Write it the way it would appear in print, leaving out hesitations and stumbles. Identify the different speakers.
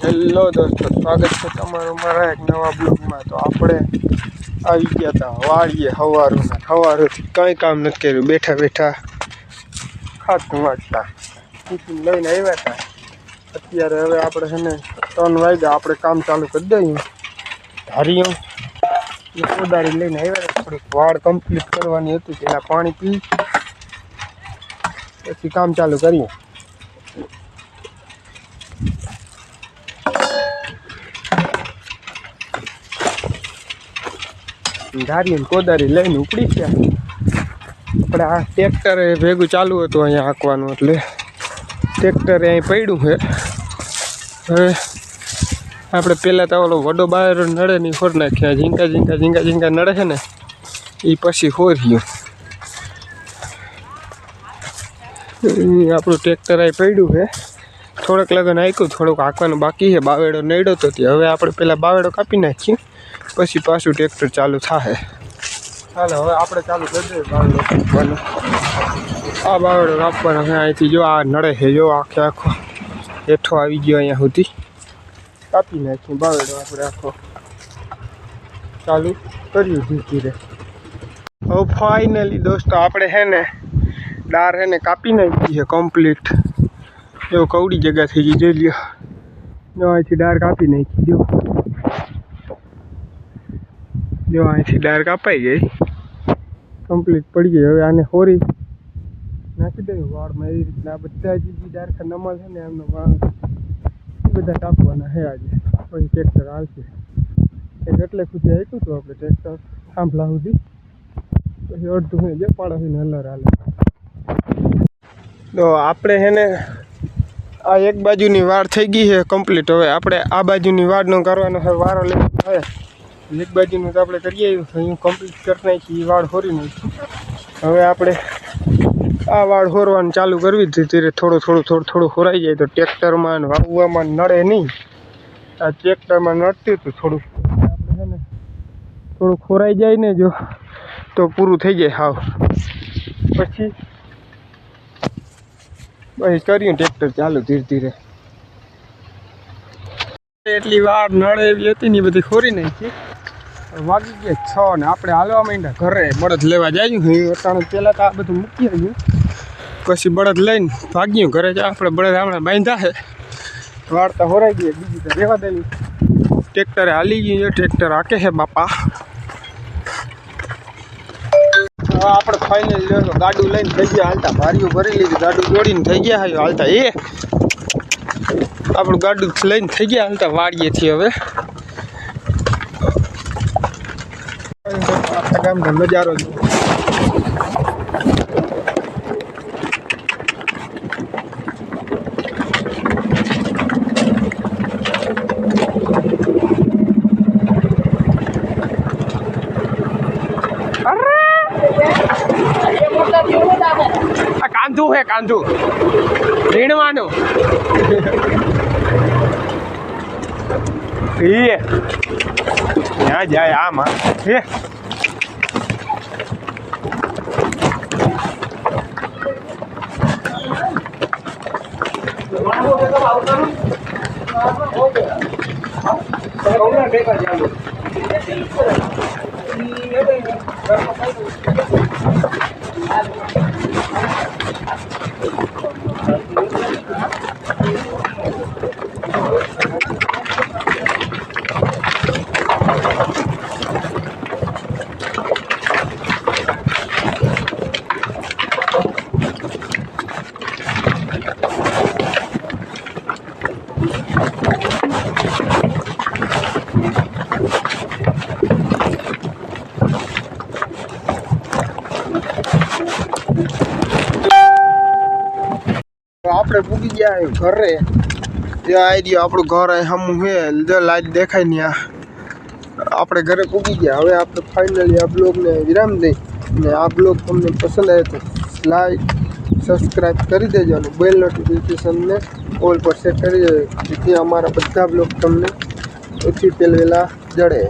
Speaker 1: Hello દોસ્તો, સ્વાગત છે તમારું મારા એક નવા બ્લોગમાં। તો આપણે આવી ગયા હતા વાડીએ સવારથી કંઈ કામ નથી કર્યું, બેઠા બેઠા ખાતું વાંચતા ટિફિન લઈને આવ્યા હતા। અત્યારે હવે આપણે છે ને 3 વાગ્યા, આપણે કામ ચાલુ કરી દઈએ। ધારીઓ કોદાળી લઈને આવ્યા હતા, થોડીક વાડ કમ્પ્લીટ કરવાની હતી, પહેલાં પાણી પી પછી કામ ચાલુ કરીએ। ધારી કોદારી લઈને ઉપડી ગયા આપણે। આ ટ્રેક્ટર ભેગું ચાલુ હતું અહીંયા હાંકવાનું, એટલે ટ્રેક્ટરે અહીં પડ્યું છે। હવે આપણે પહેલાં તો ઓલો વડો બાયરો નડે નહીં ફોર નાખ્યા, ઝીંકા નડે છે ને એ પછી ફોર્યું। આપણું ટ્રેક્ટર અહીં પડ્યું છે, થોડોક લગન હાંક્યું, થોડુંક હાંકવાનું બાકી છે। બાવેડો નડ્યો તો હવે આપણે પહેલાં બાવેડો કાપી નાખીએ, પછી પાછું ટ્રેક્ટર ચાલુ થશે। ચાલો હવે આપણે ચાલુ કરી દઈએ બાવેડો કાપવાનો। આ બાવેડો કાપવાનો છે અહીંથી, જો આ નડે છે, જો આખો હેઠો આવી ગયો અહીંયા સુધી, કાપી નાખીએ બાવેડો આપણે આખો ચાલુ કર્યું ધીરે ધીરે। હવે ફાઇનલી દોસ્તો આપણે છે ને ડાર છે ને કાપી નાખી છે કમ્પ્લીટ, એવું કવડી જગ્યા થઈ ગઈ, જોઈ લ્યો, જો અહીંથી ડાર કાપી નાખી, જો અહીંથી ડાર કાપાઈ ગઈ, કમ્પ્લીટ પડી ગઈ। હવે આને હોરી નાખી દઈએ વાળમાં, એવી રીતના બધા જે ડારખા નમલ છે ને એમનો વાળ બધા કાપવાના છે આજે, પછી ટ્રેક્ટર આવશે। એક એટલે સુધી આપ્યું હતું આપણે ટ્રેક્ટર થાંભલા સુધી, પછી અડધું હોય જે પાડોશીને હલર હાલે। તો આપણે છે ને આ એક બાજુની વાડ થઈ ગઈ છે કમ્પ્લીટ, હવે આપણે આ બાજુની વાડનો કરવાનો છે વારો લઈને આવે। એક બાજુનું તો આપણે કરી આવ્યું, અહીં કમ્પ્લીટ કરી નાખી, એ વાડ હોરી નાખી। હવે આપણે આ વાડ હોરવાનું ચાલુ કરવી હતી, ધીરે થોડું હોરાઈ જાય તો ટ્રેક્ટરમાં વાવવામાં નડે નહીં। આ ટ્રેક્ટરમાં નડતું હતું થોડુંક, આપણે છે ને થોડુંક હોરાઈ જાય ને જો તો પૂરું થઈ જાય હાવ, પછી કર્યું ટ્રેક્ટર ચાલુ ધીરે ધીરે। એટલી વાર નળે એવી હતી ને એ બધી ખોરી નાખી, વાગી ગયા 6 ને આપણે હાલવા માંડ્યા ઘરે બળદ લેવા જાય। અટાણે પહેલાં તો આ બધું મૂકી આવ્યું, પછી બળદ લઈને ભાગ્યું ઘરે જ। આપણે બળદ હમણાં બાંધ્યા છે, વાળતા હોરાઈ ગઈ, બીજી તો રહેવા દેવી। ટ્રેક્ટરે હાલી ગયું છે, ટ્રેક્ટર હાકે છે બાપા। હવે આપણે ફાઇનલ ગાડું લઈને થઈ ગયા હાલતા, ભારીઓ ભરી લીધી, ગાડું જોડીને થઈ ગયા હાલતા। આપણું ગાડું લઈને થઈ ગયા હાલતા વાડીએથી। હવે આખા ગામનો નજારો જો, કાંધું હે કાંધું રીણવાનું ત્યાં જાય આમાં હે। આપણે પૂગી ગયા ઘરે, ત્યાં આવી ગયો આપણું ઘર અહીં સામું છે, લાઈટ દેખાય ને આપણે ઘરે પૂગી ગયા। હવે આપણે ફાઇનલી આ બ્લોગને વિરામ દઈ, અને આ બ્લોગ તમને પસંદ આવે તો લાઈક સબસ્ક્રાઈબ કરી દેજો, અને બેલ નોટિફિકેશનને ઓલ પર સેટ કરી દેજો, જેથી અમારા બધા બ્લોગ તમને સૌથી પહેલાં જડે।